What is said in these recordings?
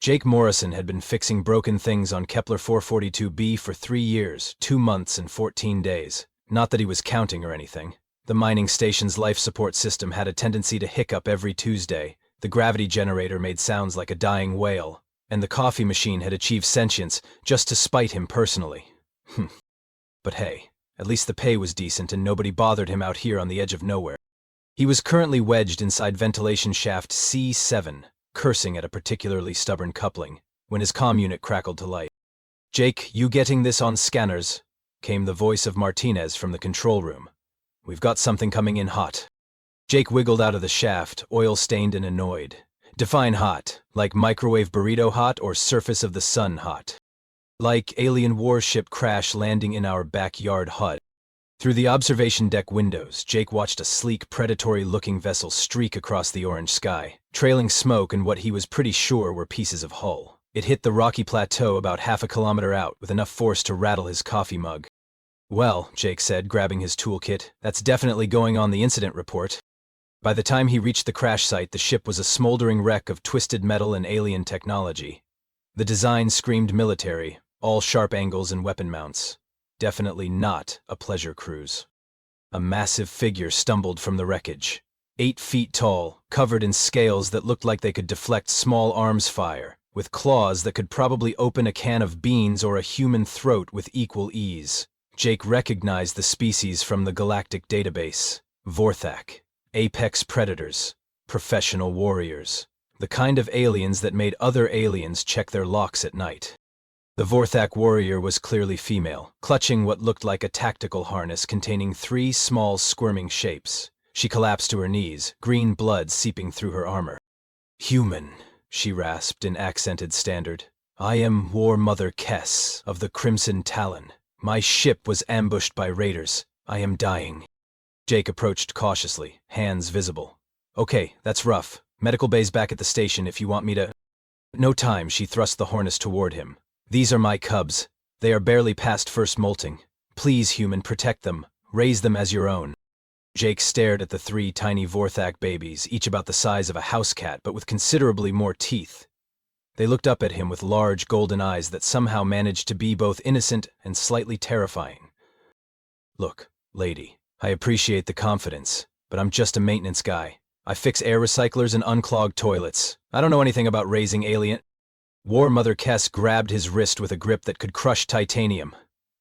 Jake Morrison had been fixing broken things on Kepler 442b for 3 years, 2 months and 14 days. Not that he was counting or anything. The mining station's life support system had a tendency to hiccup every Tuesday, the gravity generator made sounds like a dying whale, and the coffee machine had achieved sentience just to spite him personally. But hey, at least the pay was decent and nobody bothered him out here on the edge of nowhere. He was currently wedged inside ventilation shaft C7, cursing at a particularly stubborn coupling, when his comm unit crackled to life. "Jake, you getting this on scanners?" came the voice of Martinez from the control room. "We've got something coming in hot." Jake wiggled out of the shaft, oil-stained and annoyed. "Define hot, like microwave burrito hot or surface of the sun hot?" "Like alien warship crash landing in our backyard hut." Through the observation deck windows, Jake watched a sleek, predatory-looking vessel streak across the orange sky, trailing smoke and what he was pretty sure were pieces of hull. It hit the rocky plateau about half a kilometer out with enough force to rattle his coffee mug. "Well," Jake said, grabbing his toolkit, "that's definitely going on the incident report." By the time he reached the crash site, the ship was a smoldering wreck of twisted metal and alien technology. The design screamed military, all sharp angles and weapon mounts. Definitely not a pleasure cruise. A massive figure stumbled from the wreckage. 8 feet tall, covered in scales that looked like they could deflect small arms fire, with claws that could probably open a can of beans or a human throat with equal ease. Jake recognized the species from the Galactic database. Vorthak. Apex predators. Professional warriors. The kind of aliens that made other aliens check their locks at night. The Vorthak warrior was clearly female, clutching what looked like a tactical harness containing 3 small squirming shapes. She collapsed to her knees, green blood seeping through her armor. "Human," she rasped in accented standard. "I am War Mother Kess of the Crimson Talon. My ship was ambushed by raiders. I am dying." Jake approached cautiously, hands visible. "Okay, that's rough. Medical bay's back at the station if you want me to—" "No time," she thrust the harness toward him. "These are my cubs. They are barely past first molting. Please, human, protect them. Raise them as your own." Jake stared at the 3 tiny Vorthak babies, each about the size of a house cat, but with considerably more teeth. They looked up at him with large golden eyes that somehow managed to be both innocent and slightly terrifying. "Look, lady, I appreciate the confidence, but I'm just a maintenance guy. I fix air recyclers and unclogged toilets. I don't know anything about raising alien—" War Mother Kess grabbed his wrist with a grip that could crush titanium.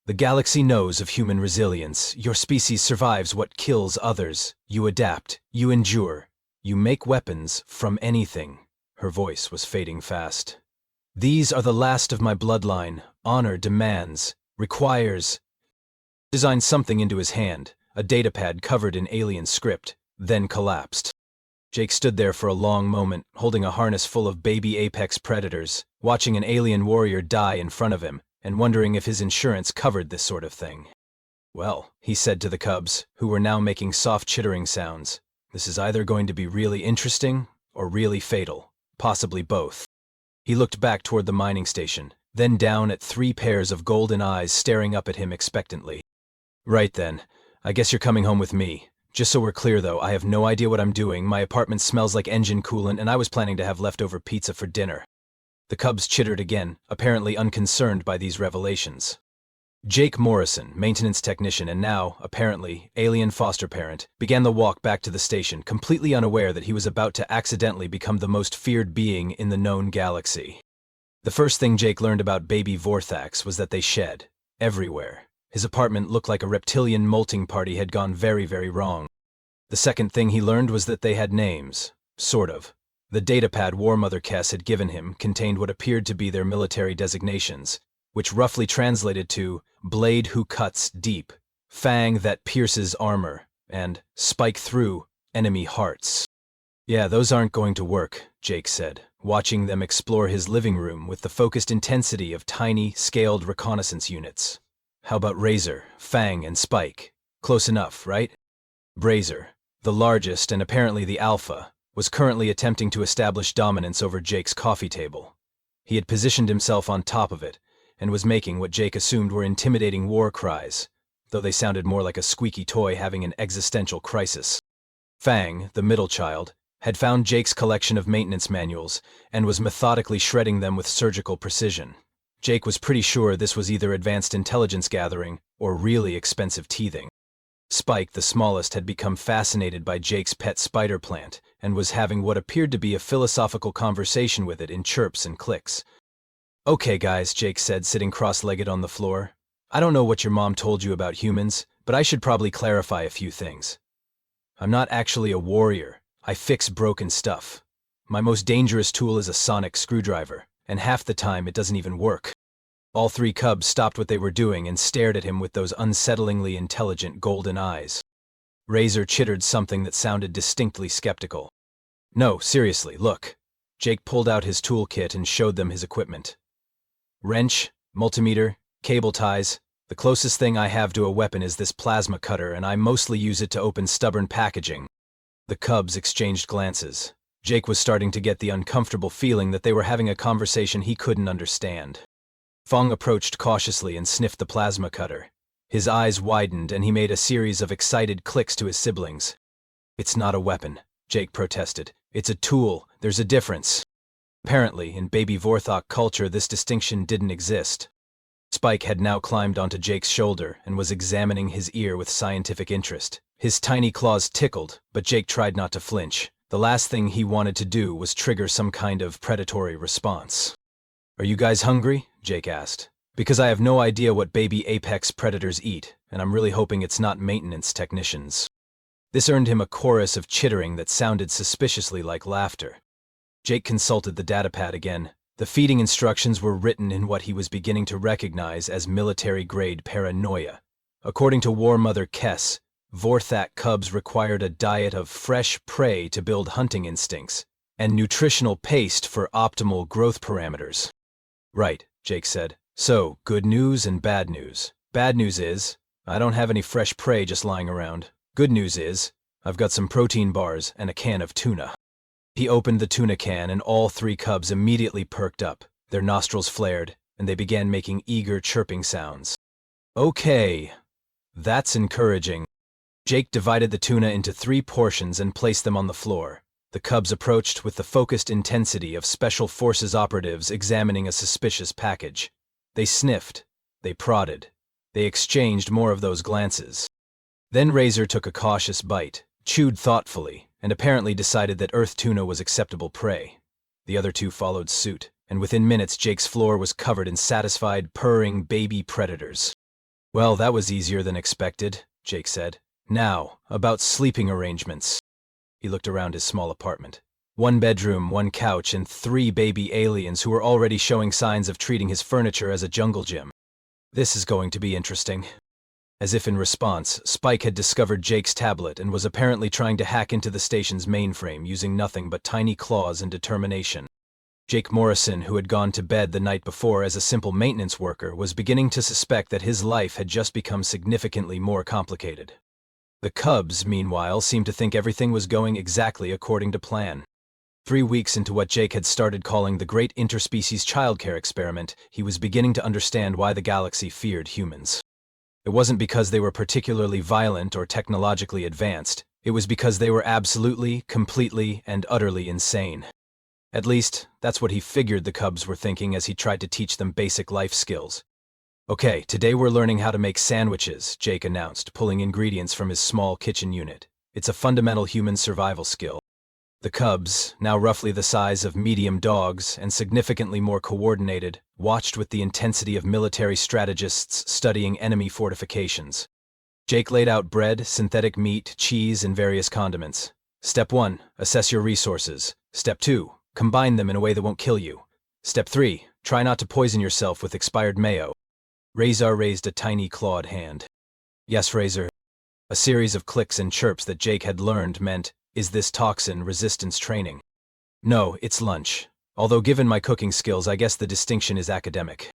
"The galaxy knows of human resilience. Your species survives what kills others. You adapt. You endure. You make weapons from anything." Her voice was fading fast. "These are the last of my bloodline. Honor demands, requires—" Designed something into his hand, a datapad covered in alien script, then collapsed. Jake stood there for a long moment, holding a harness full of baby apex predators, watching an alien warrior die in front of him, and wondering if his insurance covered this sort of thing. "Well," he said to the cubs, who were now making soft chittering sounds, "this is either going to be really interesting or really fatal, possibly both." He looked back toward the mining station, then down at 3 pairs of golden eyes staring up at him expectantly. "Right then, I guess you're coming home with me. Just so we're clear, though, I have no idea what I'm doing. My apartment smells like engine coolant, and I was planning to have leftover pizza for dinner." The cubs chittered again, apparently unconcerned by these revelations. Jake Morrison, maintenance technician and now, apparently, alien foster parent, began the walk back to the station, completely unaware that he was about to accidentally become the most feared being in the known galaxy. The first thing Jake learned about baby Vorthaks was that they shed. Everywhere. His apartment looked like a reptilian molting party had gone very, very wrong. The second thing he learned was that they had names. Sort of. The datapad War Mother Kess had given him contained what appeared to be their military designations, which roughly translated to "blade who cuts deep," "fang that pierces armor," and "spike through enemy hearts." "Yeah, those aren't going to work," Jake said, watching them explore his living room with the focused intensity of tiny, scaled reconnaissance units. "How about Razor, Fang, and Spike? Close enough, right?" Razor, the largest and apparently the alpha, was currently attempting to establish dominance over Jake's coffee table. He had positioned himself on top of it, and was making what Jake assumed were intimidating war cries, though they sounded more like a squeaky toy having an existential crisis. Fang, the middle child, had found Jake's collection of maintenance manuals and was methodically shredding them with surgical precision. Jake was pretty sure this was either advanced intelligence gathering or really expensive teething. Spike, the smallest, had become fascinated by Jake's pet spider plant and was having what appeared to be a philosophical conversation with it in chirps and clicks. "Okay, guys," Jake said, sitting cross-legged on the floor. "I don't know what your mom told you about humans, but I should probably clarify a few things. I'm not actually a warrior. I fix broken stuff. My most dangerous tool is a sonic screwdriver, and half the time it doesn't even work." All three cubs stopped what they were doing and stared at him with those unsettlingly intelligent golden eyes. Razor chittered something that sounded distinctly skeptical. "No, seriously, look." Jake pulled out his toolkit and showed them his equipment. "Wrench, multimeter, cable ties. The closest thing I have to a weapon is this plasma cutter, and I mostly use it to open stubborn packaging." The cubs exchanged glances. Jake was starting to get the uncomfortable feeling that they were having a conversation he couldn't understand. Fong approached cautiously and sniffed the plasma cutter. His eyes widened and he made a series of excited clicks to his siblings. "It's not a weapon," Jake protested. "It's a tool. There's a difference." Apparently, in baby Vorthok culture, this distinction didn't exist. Spike had now climbed onto Jake's shoulder and was examining his ear with scientific interest. His tiny claws tickled, but Jake tried not to flinch. The last thing he wanted to do was trigger some kind of predatory response. "Are you guys hungry?" Jake asked. "Because I have no idea what baby apex predators eat, and I'm really hoping it's not maintenance technicians." This earned him a chorus of chittering that sounded suspiciously like laughter. Jake consulted the datapad again. The feeding instructions were written in what he was beginning to recognize as military-grade paranoia. According to War Mother Kess, Vorthak cubs required a diet of fresh prey to build hunting instincts, and nutritional paste for optimal growth parameters. "Right," Jake said. "So, good news and bad news. Bad news is, I don't have any fresh prey just lying around. Good news is, I've got some protein bars and a can of tuna." He opened the tuna can and all three cubs immediately perked up. Their nostrils flared, and they began making eager chirping sounds. "Okay, that's encouraging." Jake divided the tuna into 3 portions and placed them on the floor. The cubs approached with the focused intensity of Special Forces operatives examining a suspicious package. They sniffed, they prodded, they exchanged more of those glances. Then Razor took a cautious bite, chewed thoughtfully, and apparently decided that earth tuna was acceptable prey. The other 2 followed suit, and within minutes Jake's floor was covered in satisfied, purring baby predators. "Well, that was easier than expected," Jake said. "Now, about sleeping arrangements." He looked around his small apartment. 1 bedroom, 1 couch, and 3 baby aliens who were already showing signs of treating his furniture as a jungle gym. "This is going to be interesting." As if in response, Spike had discovered Jake's tablet and was apparently trying to hack into the station's mainframe using nothing but tiny claws and determination. Jake Morrison, who had gone to bed the night before as a simple maintenance worker, was beginning to suspect that his life had just become significantly more complicated. The cubs, meanwhile, seemed to think everything was going exactly according to plan. 3 weeks into what Jake had started calling the Great Interspecies Childcare Experiment, he was beginning to understand why the galaxy feared humans. It wasn't because they were particularly violent or technologically advanced. It was because they were absolutely, completely, and utterly insane. At least, that's what he figured the cubs were thinking as he tried to teach them basic life skills. "Okay, today we're learning how to make sandwiches," Jake announced, pulling ingredients from his small kitchen unit. "It's a fundamental human survival skill." The cubs, now roughly the size of medium dogs and significantly more coordinated, watched with the intensity of military strategists studying enemy fortifications. Jake laid out bread, synthetic meat, cheese, and various condiments. "Step 1, assess your resources. Step 2, combine them in a way that won't kill you. Step 3, try not to poison yourself with expired mayo." Razor raised a tiny clawed hand. "Yes, Razor." A series of clicks and chirps that Jake had learned meant, "Is this toxin resistance training?" "No, it's lunch. Although given my cooking skills, I guess the distinction is academic."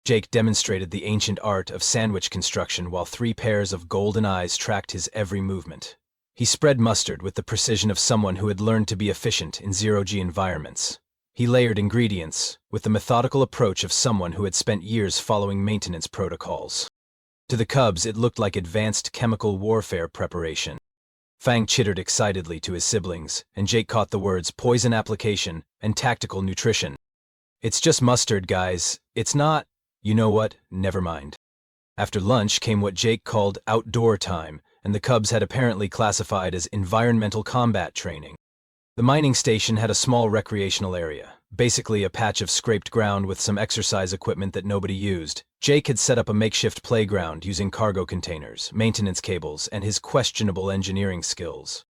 Jake demonstrated the ancient art of sandwich construction while 3 pairs of golden eyes tracked his every movement. He spread mustard with the precision of someone who had learned to be efficient in zero-G environments. He layered ingredients with the methodical approach of someone who had spent years following maintenance protocols. To the cubs, it looked like advanced chemical warfare preparation. Fang chittered excitedly to his siblings, and Jake caught the words poison application and tactical nutrition. It's just mustard, guys. It's not. You know what? Never mind. After lunch came what Jake called outdoor time, and the Cubs had apparently classified as environmental combat training. The mining station had a small recreational area, basically a patch of scraped ground with some exercise equipment that nobody used. Jake had set up a makeshift playground using cargo containers, maintenance cables, and his questionable engineering skills.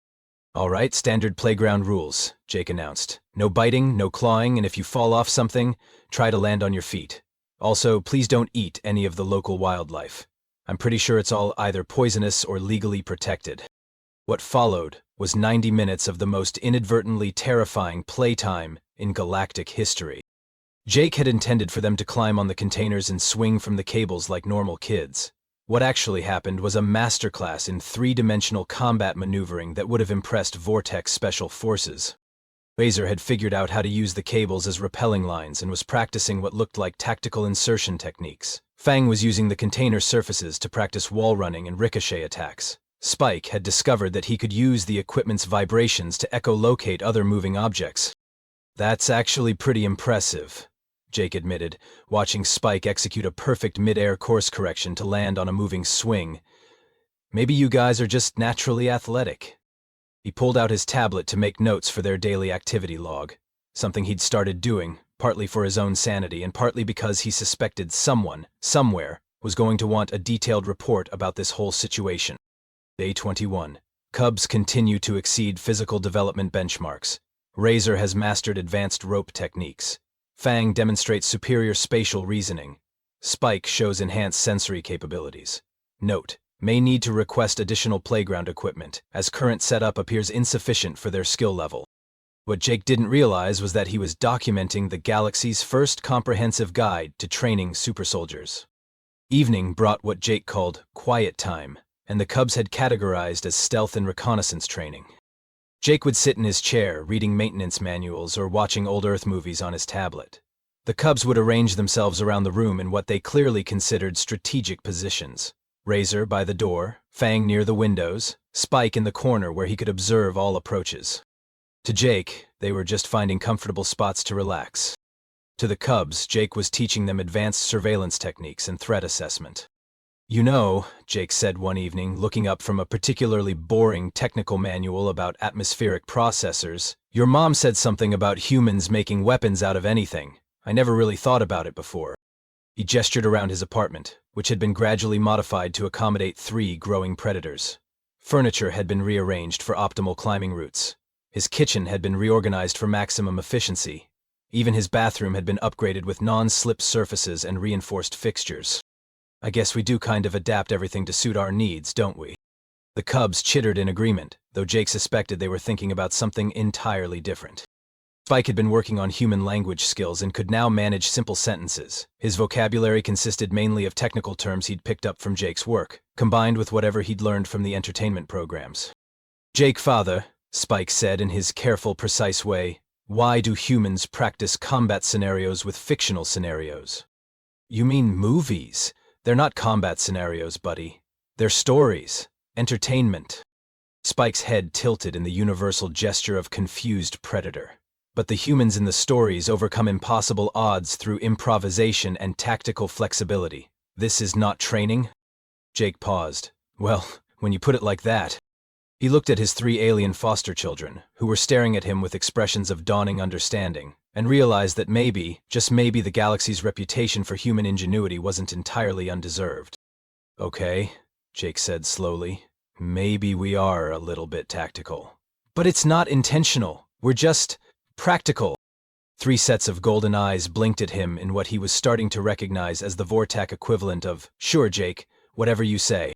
All right, standard playground rules, Jake announced. No biting, no clawing, and if you fall off something, try to land on your feet. Also, please don't eat any of the local wildlife. I'm pretty sure it's all either poisonous or legally protected. What followed was 90 minutes of the most inadvertently terrifying playtime in Galactic history. Jake had intended for them to climb on the containers and swing from the cables like normal kids. What actually happened was a masterclass in three-dimensional combat maneuvering that would have impressed Vortex Special Forces. Razor had figured out how to use the cables as rappelling lines and was practicing what looked like tactical insertion techniques. Fang was using the container surfaces to practice wall running and ricochet attacks. Spike had discovered that he could use the equipment's vibrations to echolocate other moving objects. That's actually pretty impressive, Jake admitted, watching Spike execute a perfect mid-air course correction to land on a moving swing. Maybe you guys are just naturally athletic. He pulled out his tablet to make notes for their daily activity log, something he'd started doing, partly for his own sanity and partly because he suspected someone, somewhere, was going to want a detailed report about this whole situation. Day 21. Cubs continue to exceed physical development benchmarks. Razor has mastered advanced rope techniques. Fang demonstrates superior spatial reasoning. Spike shows enhanced sensory capabilities. Note: may need to request additional playground equipment, as current setup appears insufficient for their skill level. What Jake didn't realize was that he was documenting the galaxy's first comprehensive guide to training super soldiers. Evening brought what Jake called quiet time, and the Cubs had categorized as stealth and reconnaissance training. Jake would sit in his chair, reading maintenance manuals or watching old Earth movies on his tablet. The Cubs would arrange themselves around the room in what they clearly considered strategic positions. Razor by the door, Fang near the windows, Spike in the corner where he could observe all approaches. To Jake, they were just finding comfortable spots to relax. To the Cubs, Jake was teaching them advanced surveillance techniques and threat assessment. You know, Jake said one evening, looking up from a particularly boring technical manual about atmospheric processors, your mom said something about humans making weapons out of anything. I never really thought about it before. He gestured around his apartment, which had been gradually modified to accommodate 3 growing predators. Furniture had been rearranged for optimal climbing routes. His kitchen had been reorganized for maximum efficiency. Even his bathroom had been upgraded with non-slip surfaces and reinforced fixtures. I guess we do kind of adapt everything to suit our needs, don't we? The Cubs chittered in agreement, though Jake suspected they were thinking about something entirely different. Spike had been working on human language skills and could now manage simple sentences. His vocabulary consisted mainly of technical terms he'd picked up from Jake's work, combined with whatever he'd learned from the entertainment programs. Jake, father, Spike said in his careful, precise way, why do humans practice combat scenarios with fictional scenarios? You mean movies? They're not combat scenarios, buddy. They're stories. Entertainment. Spike's head tilted in the universal gesture of confused predator. But the humans in the stories overcome impossible odds through improvisation and tactical flexibility. This is not training? Jake paused. Well, when you put it like that. He looked at his 3 alien foster children, who were staring at him with expressions of dawning understanding, and realized that maybe, just maybe, the galaxy's reputation for human ingenuity wasn't entirely undeserved. Okay, Jake said slowly. Maybe we are a little bit tactical. But it's not intentional. We're just practical. 3 sets of golden eyes blinked at him in what he was starting to recognize as the Vortac equivalent of, sure, Jake, whatever you say.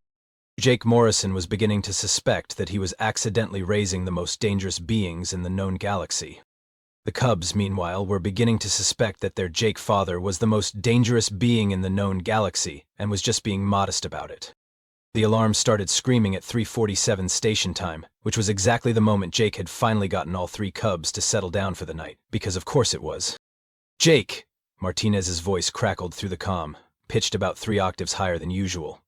Jake Morrison was beginning to suspect that he was accidentally raising the most dangerous beings in the known galaxy. The Cubs, meanwhile, were beginning to suspect that their Jake father was the most dangerous being in the known galaxy and was just being modest about it. The alarm started screaming at 3:47 station time, which was exactly the moment Jake had finally gotten all 3 Cubs to settle down for the night, because of course it was. Jake! Martinez's voice crackled through the comm, pitched about 3 octaves higher than usual.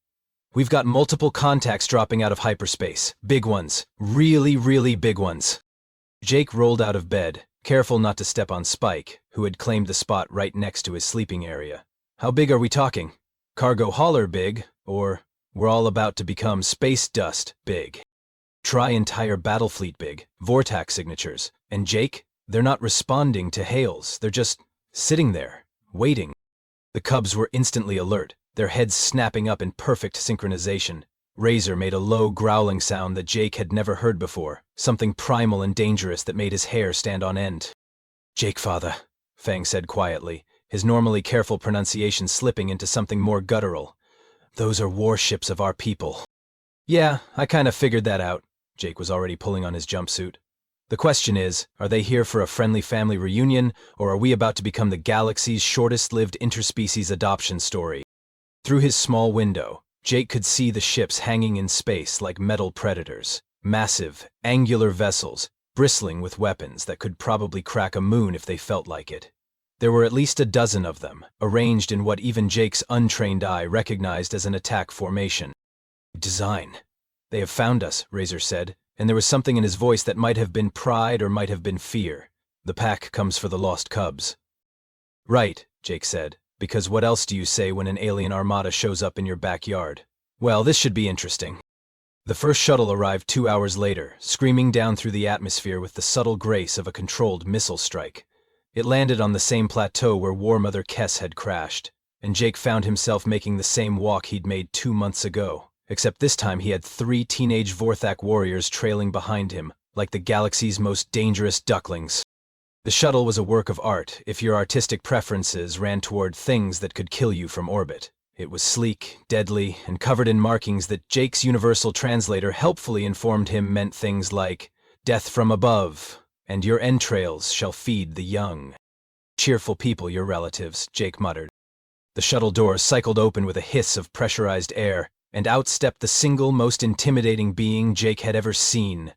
We've got multiple contacts dropping out of hyperspace. Big ones. Really, really big ones. Jake rolled out of bed, careful not to step on Spike, who had claimed the spot right next to his sleeping area. How big are we talking? Cargo hauler big, or we're all about to become space dust big? Try entire battle fleet big, vortex signatures. And Jake? They're not responding to hails, they're just sitting there, waiting. The cubs were instantly alert, their heads snapping up in perfect synchronization. Razor made a low, growling sound that Jake had never heard before, something primal and dangerous that made his hair stand on end. "Jake, father," Fang said quietly, his normally careful pronunciation slipping into something more guttural. "Those are warships of our people." "Yeah, I kinda figured that out." Jake was already pulling on his jumpsuit. "The question is, are they here for a friendly family reunion, or are we about to become the galaxy's shortest-lived interspecies adoption story?" Through his small window, Jake could see the ships hanging in space like metal predators, massive, angular vessels, bristling with weapons that could probably crack a moon if they felt like it. There were at least a dozen of them, arranged in what even Jake's untrained eye recognized as an attack formation. "Design. They have found us," Razor said, and there was something in his voice that might have been pride or might have been fear. "The pack comes for the lost cubs." "Right," Jake said. "Because what else do you say when an alien armada shows up in your backyard? Well, this should be interesting." The first shuttle arrived 2 hours later, screaming down through the atmosphere with the subtle grace of a controlled missile strike. It landed on the same plateau where War Mother Kess had crashed, and Jake found himself making the same walk he'd made 2 months ago, except this time he had 3 teenage Vorthak warriors trailing behind him, like the galaxy's most dangerous ducklings. The shuttle was a work of art if your artistic preferences ran toward things that could kill you from orbit. It was sleek, deadly, and covered in markings that Jake's universal translator helpfully informed him meant things like, "Death from above," and "Your entrails shall feed the young." "Cheerful people, your relatives," Jake muttered. The shuttle doors cycled open with a hiss of pressurized air, and out stepped the single most intimidating being Jake had ever seen.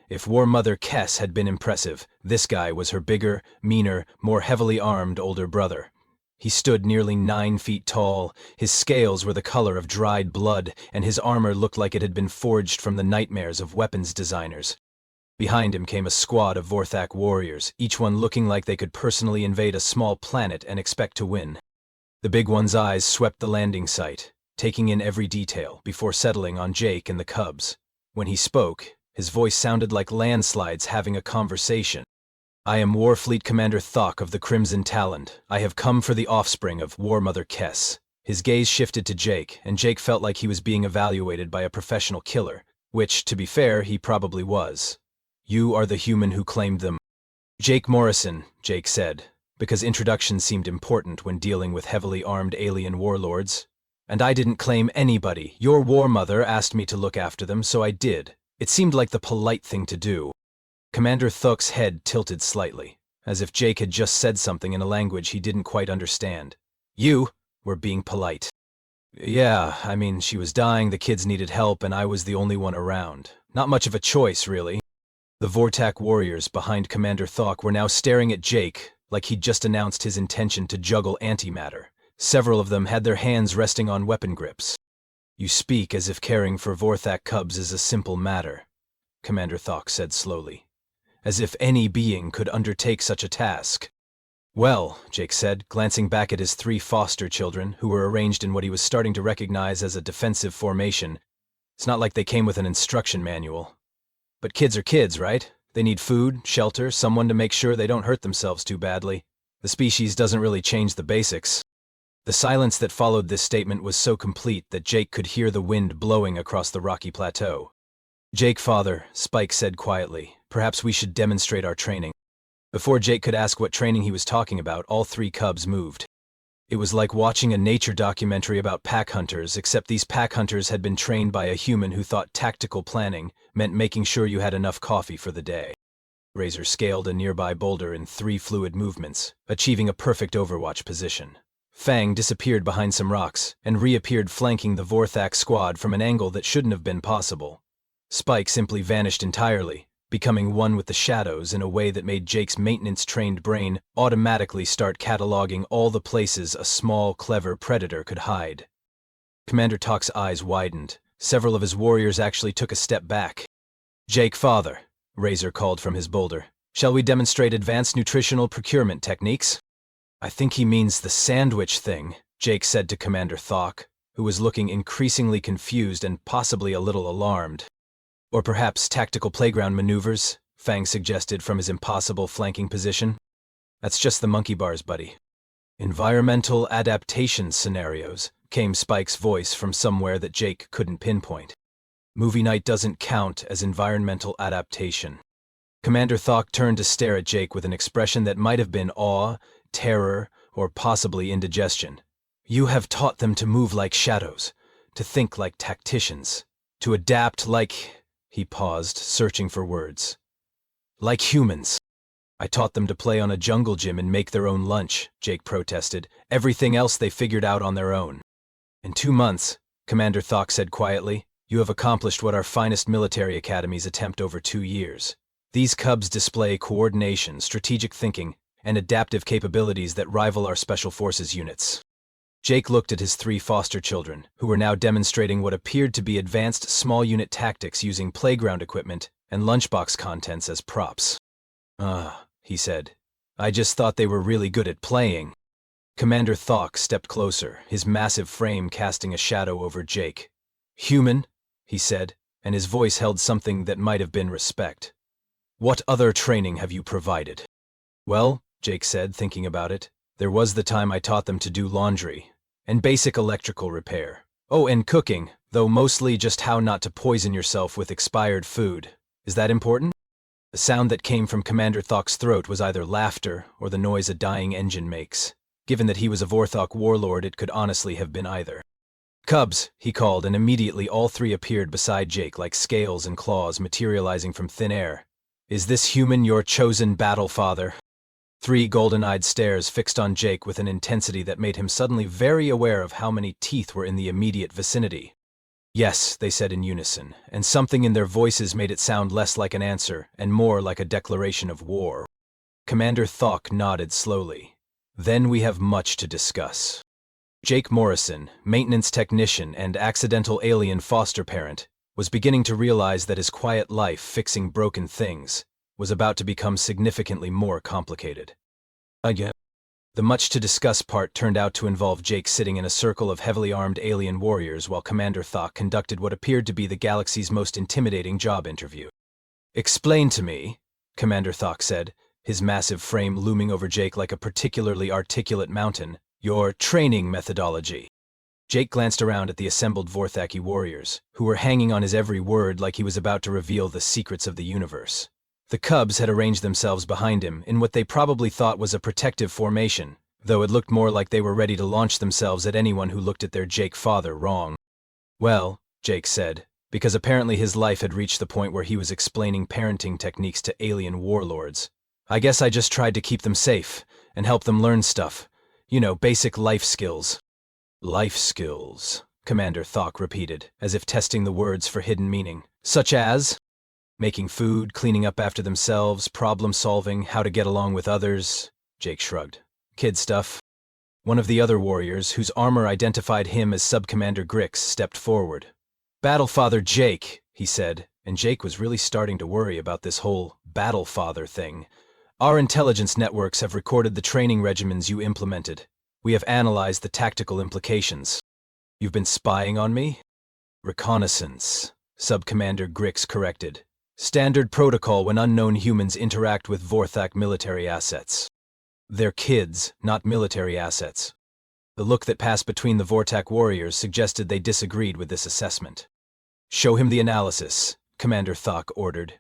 If War Mother Kess had been impressive, this guy was her bigger, meaner, more heavily armed older brother. He stood nearly 9 feet tall, his scales were the color of dried blood, and his armor looked like it had been forged from the nightmares of weapons designers. Behind him came a squad of Vorthak warriors, each one looking like they could personally invade a small planet and expect to win. The big one's eyes swept the landing site, taking in every detail before settling on Jake and the cubs. When he spoke, his voice sounded like landslides having a conversation. "I am Warfleet Commander Thok of the Crimson Talent. I have come for the offspring of War Mother Kess." His gaze shifted to Jake, and Jake felt like he was being evaluated by a professional killer, which, to be fair, he probably was. "You are the human who claimed them." "Jake Morrison," Jake said, because introductions seemed important when dealing with heavily armed alien warlords. "And I didn't claim anybody. Your War Mother asked me to look after them, so I did. It seemed like the polite thing to do." Commander Thok's head tilted slightly, as if Jake had just said something in a language he didn't quite understand. "You were being polite." "Yeah, I mean, she was dying, the kids needed help, and I was the only one around. Not much of a choice, really." The Vortak warriors behind Commander Thok were now staring at Jake like he'd just announced his intention to juggle antimatter. Several of them had their hands resting on weapon grips. "You speak as if caring for Vorthak cubs is a simple matter," Commander Thok said slowly. "As if any being could undertake such a task." "Well," Jake said, glancing back at his 3 foster children, who were arranged in what he was starting to recognize as a defensive formation. "It's not like they came with an instruction manual. But kids are kids, right? They need food, shelter, someone to make sure they don't hurt themselves too badly. The species doesn't really change the basics." The silence that followed this statement was so complete that Jake could hear the wind blowing across the rocky plateau. "Jake, father," Spike said quietly, "perhaps we should demonstrate our training." Before Jake could ask what training he was talking about, all 3 cubs moved. It was like watching a nature documentary about pack hunters, except these pack hunters had been trained by a human who thought tactical planning meant making sure you had enough coffee for the day. Razor scaled a nearby boulder in 3 fluid movements, achieving a perfect overwatch position. Fang disappeared behind some rocks and reappeared flanking the Vorthak squad from an angle that shouldn't have been possible. Spike simply vanished entirely, becoming one with the shadows in a way that made Jake's maintenance-trained brain automatically start cataloging all the places a small, clever predator could hide. Commander Talk's eyes widened. Several of his warriors actually took a step back. "Jake, father," Razor called from his boulder. "Shall we demonstrate advanced nutritional procurement techniques?" "I think he means the sandwich thing," Jake said to Commander Thok, who was looking increasingly confused and possibly a little alarmed. "Or perhaps tactical playground maneuvers," Fang suggested from his impossible flanking position. "That's just the monkey bars, buddy." "Environmental adaptation scenarios," came Spike's voice from somewhere that Jake couldn't pinpoint. "Movie night doesn't count as environmental adaptation." Commander Thok turned to stare at Jake with an expression that might have been awe, terror, or possibly indigestion. "You have taught them to move like shadows, to think like tacticians, to adapt like—" He paused, searching for words. "Like humans." "I taught them to play on a jungle gym and make their own lunch," Jake protested. "Everything else they figured out on their own." "In 2 months," Commander Thok said quietly, "you have accomplished what our finest military academies attempt over 2 years. These cubs display coordination, strategic thinking, and adaptive capabilities that rival our special forces units." Jake looked at his 3 foster children, who were now demonstrating what appeared to be advanced small unit tactics using playground equipment and lunchbox contents as props. He said. "I just thought they were really good at playing." Commander Thok stepped closer, his massive frame casting a shadow over Jake. "Human," he said, and his voice held something that might have been respect. "What other training have you provided?" "Well," Jake said, thinking about it, "there was the time I taught them to do laundry, and basic electrical repair. Oh, and cooking, though mostly just how not to poison yourself with expired food. Is that important?" The sound that came from Commander Thok's throat was either laughter or the noise a dying engine makes. Given that he was a Vorthok warlord, it could honestly have been either. "Cubs," he called, and immediately all 3 appeared beside Jake like scales and claws materializing from thin air. "Is this human your chosen battle father?" 3 golden-eyed stares fixed on Jake with an intensity that made him suddenly very aware of how many teeth were in the immediate vicinity. "Yes," they said in unison, and something in their voices made it sound less like an answer and more like a declaration of war. Commander Thok nodded slowly. "Then we have much to discuss." Jake Morrison, maintenance technician and accidental alien foster parent, was beginning to realize that his quiet life fixing broken things was about to become significantly more complicated. Again, the much-to-discuss part turned out to involve Jake sitting in a circle of heavily armed alien warriors while Commander Thok conducted what appeared to be the galaxy's most intimidating job interview. "Explain to me," Commander Thok said, his massive frame looming over Jake like a particularly articulate mountain, "your training methodology." Jake glanced around at the assembled Vorthaki warriors, who were hanging on his every word like he was about to reveal the secrets of the universe. The cubs had arranged themselves behind him in what they probably thought was a protective formation, though it looked more like they were ready to launch themselves at anyone who looked at their Jake father wrong. "Well," Jake said, because apparently his life had reached the point where he was explaining parenting techniques to alien warlords, "I guess I just tried to keep them safe and help them learn stuff. You know, basic life skills." "Life skills," Commander Thok repeated, as if testing the words for hidden meaning. "Such as?" "Making food, cleaning up after themselves, problem-solving, how to get along with others," Jake shrugged. "Kid stuff." One of the other warriors, whose armor identified him as Sub-Commander Grix, stepped forward. "Battlefather Jake," he said, and Jake was really starting to worry about this whole Battlefather thing. "Our intelligence networks have recorded the training regimens you implemented. We have analyzed the tactical implications." "You've been spying on me?" "Reconnaissance," Sub-Commander Grix corrected. "Standard protocol when unknown humans interact with Vorthak military assets." "They're kids, not military assets." The look that passed between the Vorthak warriors suggested they disagreed with this assessment. "Show him the analysis," Commander Thok ordered.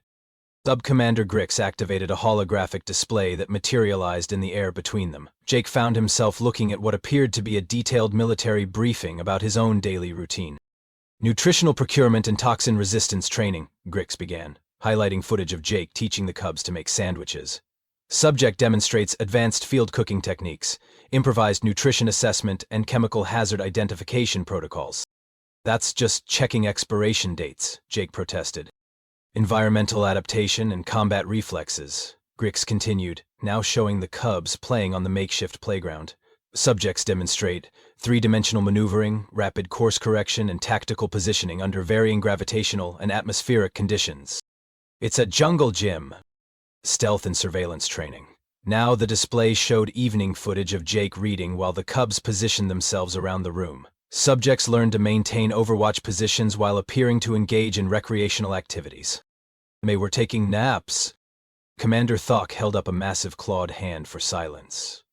Sub-Commander Grix activated a holographic display that materialized in the air between them. Jake found himself looking at what appeared to be a detailed military briefing about his own daily routine. "Nutritional procurement and toxin resistance training," Grix began, highlighting footage of Jake teaching the cubs to make sandwiches. "Subject demonstrates advanced field cooking techniques, improvised nutrition assessment, and chemical hazard identification protocols." "That's just checking expiration dates," Jake protested. "Environmental adaptation and combat reflexes," Grix continued, now showing the cubs playing on the makeshift playground. Subjects demonstrate three-dimensional maneuvering, rapid course correction, and tactical positioning under varying gravitational and atmospheric conditions. It's a jungle gym. Stealth and surveillance training. Now the display showed evening footage of Jake reading while the cubs positioned themselves around the room. Subjects learned to maintain overwatch positions while appearing to engage in recreational activities. They were taking naps. Commander Thok held up a massive clawed hand for silence.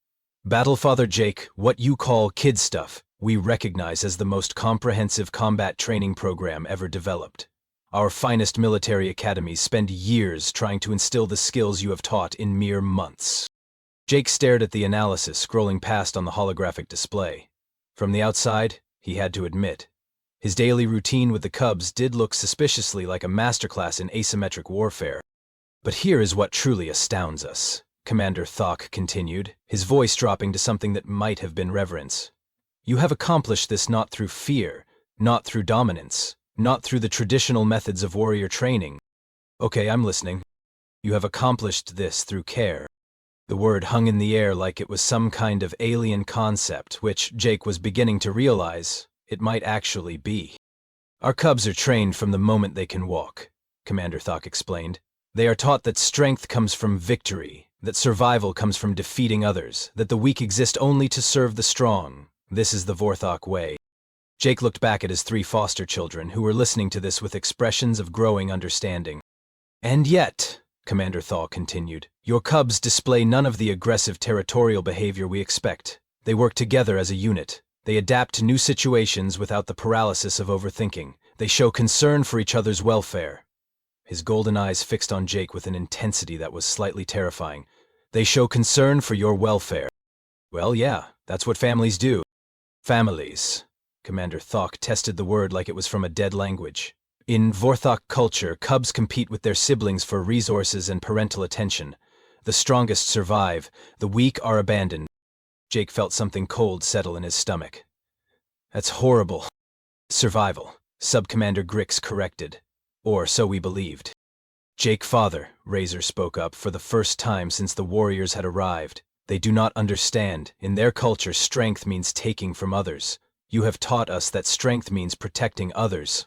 Battlefather Jake, what you call kid stuff, we recognize as the most comprehensive combat training program ever developed. Our finest military academies spend years trying to instill the skills you have taught in mere months. Jake stared at the analysis scrolling past on the holographic display. From the outside, he had to admit, his daily routine with the cubs did look suspiciously like a masterclass in asymmetric warfare. But here is what truly astounds us, Commander Thok continued, his voice dropping to something that might have been reverence. You have accomplished this not through fear, not through dominance, not through the traditional methods of warrior training. Okay, I'm listening. You have accomplished this through care. The word hung in the air like it was some kind of alien concept, which Jake was beginning to realize it might actually be. Our cubs are trained from the moment they can walk, Commander Thok explained. They are taught that strength comes from victory, that survival comes from defeating others, that the weak exist only to serve the strong. This is the Vorthok way. Jake looked back at his three foster children, who were listening to this with expressions of growing understanding. And yet, Commander Thok continued, your cubs display none of the aggressive territorial behavior we expect. They work together as a unit. They adapt to new situations without the paralysis of overthinking. They show concern for each other's welfare. His golden eyes fixed on Jake with an intensity that was slightly terrifying. They show concern for your welfare. Well, yeah, that's what families do. Families. Commander Thok tested the word like it was from a dead language. In Vorthok culture, cubs compete with their siblings for resources and parental attention. The strongest survive, the weak are abandoned. Jake felt something cold settle in his stomach. That's horrible. Survival, Sub-Commander Grix corrected. Or so we believed. Jake, father, Razor spoke up for the first time since the warriors had arrived. They do not understand. In their culture, strength means taking from others. You have taught us that strength means protecting others.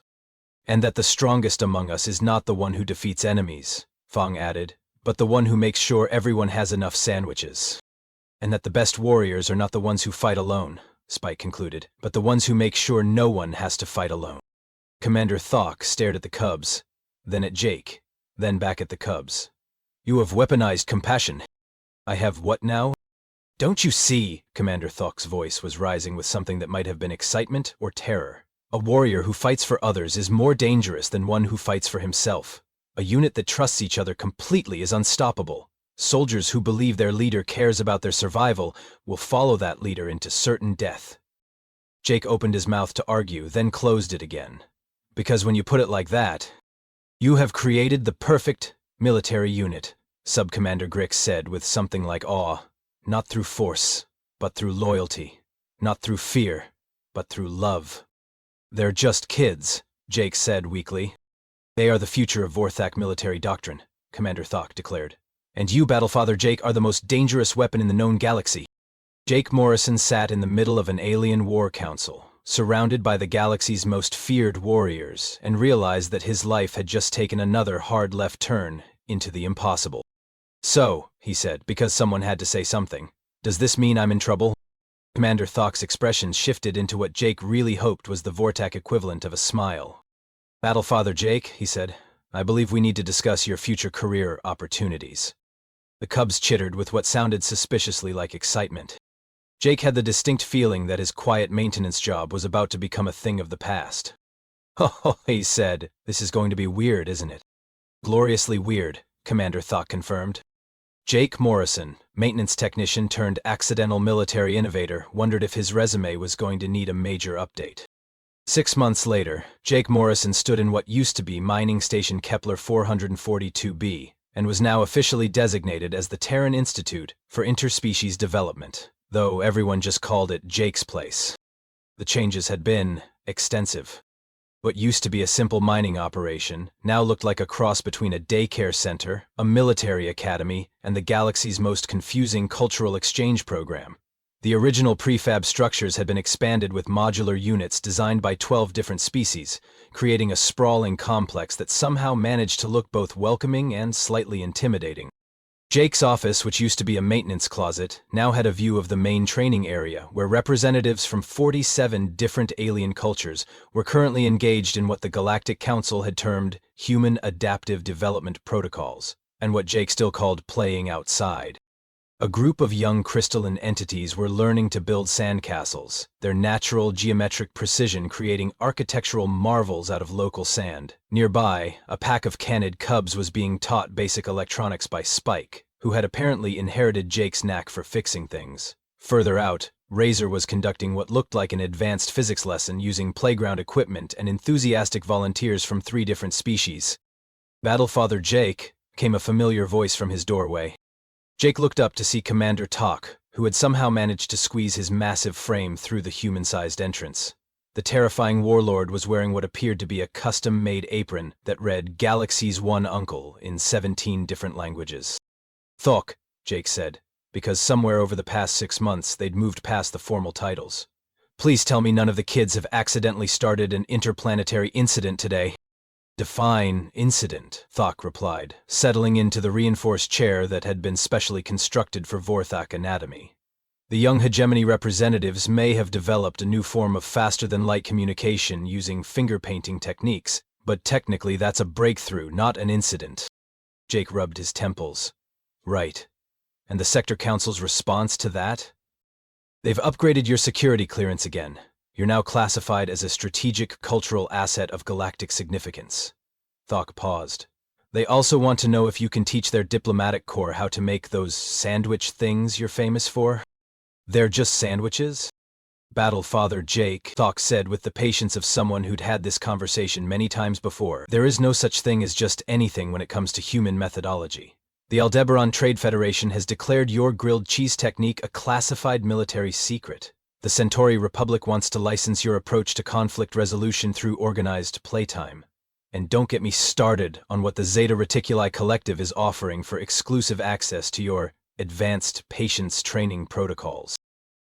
And that the strongest among us is not the one who defeats enemies, Fong added, but the one who makes sure everyone has enough sandwiches. And that the best warriors are not the ones who fight alone, Spike concluded, but the ones who make sure no one has to fight alone. Commander Thok stared at the cubs, then at Jake, then back at the cubs. You have weaponized compassion. I have what now? Don't you see? Commander Thok's voice was rising with something that might have been excitement or terror. A warrior who fights for others is more dangerous than one who fights for himself. A unit that trusts each other completely is unstoppable. Soldiers who believe their leader cares about their survival will follow that leader into certain death. Jake opened his mouth to argue, then closed it again. Because when you put it like that, you have created the perfect military unit, Sub-Commander Grix said with something like awe. Not through force, but through loyalty. Not through fear, but through love. They're just kids, Jake said weakly. They are the future of Vorthak military doctrine, Commander Thok declared. And you, Battlefather Jake, are the most dangerous weapon in the known galaxy. Jake Morrison sat in the middle of an alien war council, surrounded by the galaxy's most feared warriors, and realized that his life had just taken another hard left turn into the impossible. So, he said, because someone had to say something, does this mean I'm in trouble? Commander Thok's expression shifted into what Jake really hoped was the Vortak equivalent of a smile. Battlefather Jake, he said, I believe we need to discuss your future career opportunities. The cubs chittered with what sounded suspiciously like excitement. Jake had the distinct feeling that his quiet maintenance job was about to become a thing of the past. Ho, he said, this is going to be weird, isn't it? Gloriously weird, Commander Thok confirmed. Jake Morrison, maintenance technician turned accidental military innovator, wondered if his resume was going to need a major update. 6 months later, Jake Morrison stood in what used to be Mining Station Kepler 442b, and was now officially designated as the Terran Institute for Interspecies Development, though everyone just called it Jake's place. The changes had been extensive. What used to be a simple mining operation now looked like a cross between a daycare center, a military academy, and the galaxy's most confusing cultural exchange program. The original prefab structures had been expanded with modular units designed by 12 different species, creating a sprawling complex that somehow managed to look both welcoming and slightly intimidating. Jake's office, which used to be a maintenance closet, now had a view of the main training area, where representatives from 47 different alien cultures were currently engaged in what the Galactic Council had termed human adaptive development protocols, and what Jake still called playing outside. A group of young crystalline entities were learning to build sandcastles, their natural geometric precision creating architectural marvels out of local sand. Nearby, a pack of canid cubs was being taught basic electronics by Spike, who had apparently inherited Jake's knack for fixing things. Further out, Razor was conducting what looked like an advanced physics lesson using playground equipment and enthusiastic volunteers from 3 different species. "Battlefather Jake," came a familiar voice from his doorway. Jake looked up to see Commander Talk, who had somehow managed to squeeze his massive frame through the human-sized entrance. The terrifying warlord was wearing what appeared to be a custom-made apron that read "Galaxy's One Uncle" in 17 different languages. "Thok," Jake said, because somewhere over the past 6 months they'd moved past the formal titles. "Please tell me none of the kids have accidentally started an interplanetary incident today." "Define incident," Thok replied, settling into the reinforced chair that had been specially constructed for Vorthak anatomy. "The young hegemony representatives may have developed a new form of faster-than-light communication using finger-painting techniques, but technically that's a breakthrough, not an incident." Jake rubbed his temples. "Right. And the Sector Council's response to that?" "They've upgraded your security clearance again. You're now classified as a strategic cultural asset of galactic significance." Thok paused. "They also want to know if you can teach their diplomatic corps how to make those sandwich things you're famous for." "They're just sandwiches?" "Battlefather Jake," Thok said with the patience of someone who'd had this conversation many times before, "there is no such thing as just anything when it comes to human methodology. The Aldebaran Trade Federation has declared your grilled cheese technique a classified military secret. The Centauri Republic wants to license your approach to conflict resolution through organized playtime. And don't get me started on what the Zeta Reticuli Collective is offering for exclusive access to your advanced patience training protocols."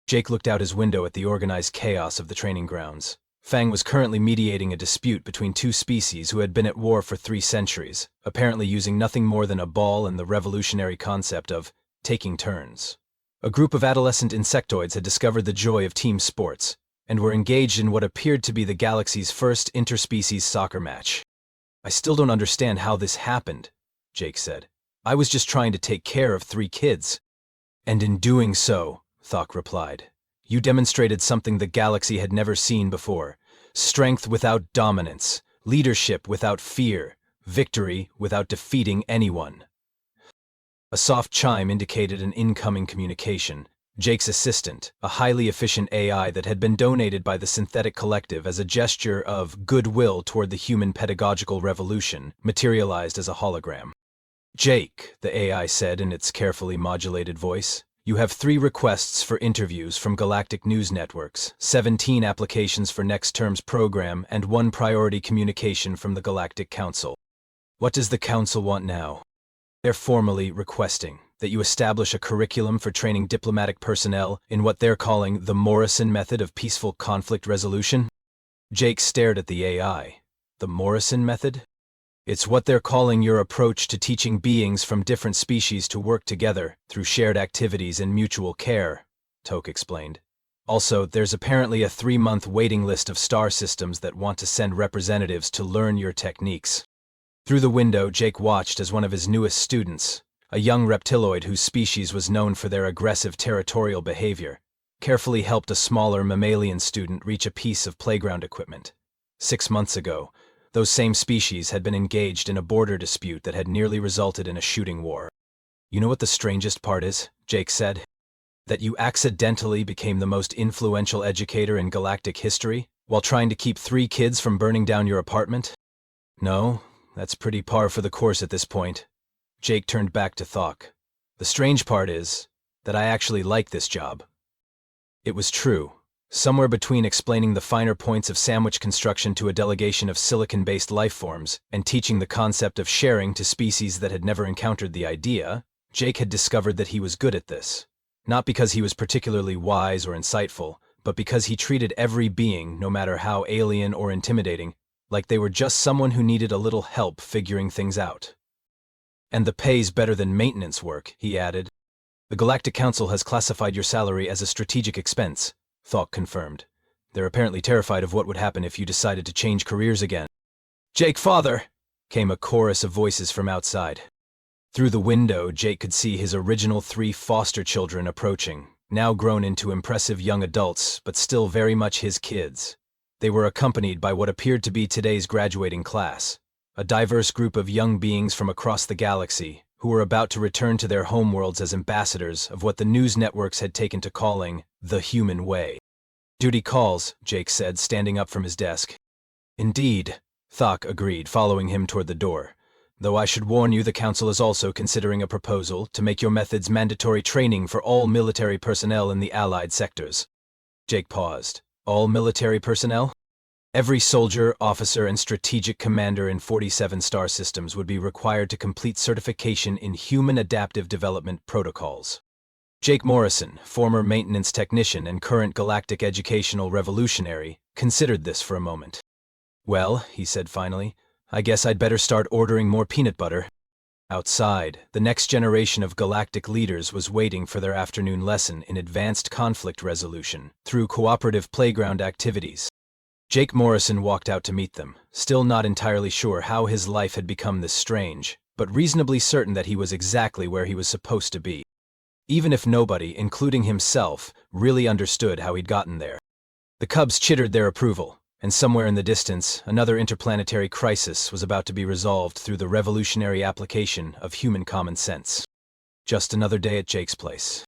Jake looked out his window at the organized chaos of the training grounds. Fang was currently mediating a dispute between 2 species who had been at war for 3 centuries, apparently using nothing more than a ball and the revolutionary concept of taking turns. A group of adolescent insectoids had discovered the joy of team sports, and were engaged in what appeared to be the galaxy's first interspecies soccer match. "I still don't understand how this happened," Jake said. "I was just trying to take care of 3 kids." "And in doing so," Thok replied, "you demonstrated something the galaxy had never seen before. Strength without dominance, leadership without fear, victory without defeating anyone." A soft chime indicated an incoming communication. Jake's assistant, a highly efficient AI that had been donated by the Synthetic Collective as a gesture of goodwill toward the human pedagogical revolution, materialized as a hologram. "Jake," the AI said in its carefully modulated voice, "you have 3 requests for interviews from galactic news networks, 17 applications for next term's program, and 1 priority communication from the Galactic Council." "What does the Council want now?" "They're formally requesting that you establish a curriculum for training diplomatic personnel in what they're calling the Morrison method of peaceful conflict resolution." Jake stared at the AI. "The Morrison method?" "It's what they're calling your approach to teaching beings from different species to work together through shared activities and mutual care," Toke explained. "Also, there's apparently a 3-month waiting list of star systems that want to send representatives to learn your techniques." Through the window, Jake watched as one of his newest students, a young reptiloid whose species was known for their aggressive territorial behavior, carefully helped a smaller mammalian student reach a piece of playground equipment. 6 months ago, those same species had been engaged in a border dispute that had nearly resulted in a shooting war. "You know what the strangest part is?" Jake said. "That you accidentally became the most influential educator in galactic history while trying to keep 3 kids from burning down your apartment?" "No. That's pretty par for the course at this point." Jake turned back to Thok. "The strange part is that I actually like this job." It was true. Somewhere between explaining the finer points of sandwich construction to a delegation of silicon-based life forms and teaching the concept of sharing to species that had never encountered the idea, Jake had discovered that he was good at this. Not because he was particularly wise or insightful, but because he treated every being, no matter how alien or intimidating, like they were just someone who needed a little help figuring things out. "And the pay's better than maintenance work," he added. "The Galactic Council has classified your salary as a strategic expense," Thawk confirmed. "They're apparently terrified of what would happen if you decided to change careers again." "Jake, father!" came a chorus of voices from outside. Through the window, Jake could see his original 3 foster children approaching, now grown into impressive young adults, but still very much his kids. They were accompanied by what appeared to be today's graduating class, a diverse group of young beings from across the galaxy, who were about to return to their homeworlds as ambassadors of what the news networks had taken to calling the human way. "Duty calls," Jake said, standing up from his desk. "Indeed," Thawk agreed, following him toward the door. "Though I should warn you, the Council is also considering a proposal to make your methods mandatory training for all military personnel in the Allied sectors." Jake paused. "All military personnel?" "Every soldier, officer, and strategic commander in 47 star systems would be required to complete certification in human adaptive development protocols." Jake Morrison, former maintenance technician and current galactic educational revolutionary, considered this for a moment. "Well," he said finally, "I guess I'd better start ordering more peanut butter." Outside, the next generation of galactic leaders was waiting for their afternoon lesson in advanced conflict resolution through cooperative playground activities. Jake Morrison walked out to meet them, still not entirely sure how his life had become this strange, but reasonably certain that he was exactly where he was supposed to be. Even if nobody, including himself, really understood how he'd gotten there. The Cubs chittered their approval, and somewhere in the distance, another interplanetary crisis was about to be resolved through the revolutionary application of human common sense. Just another day at Jake's place.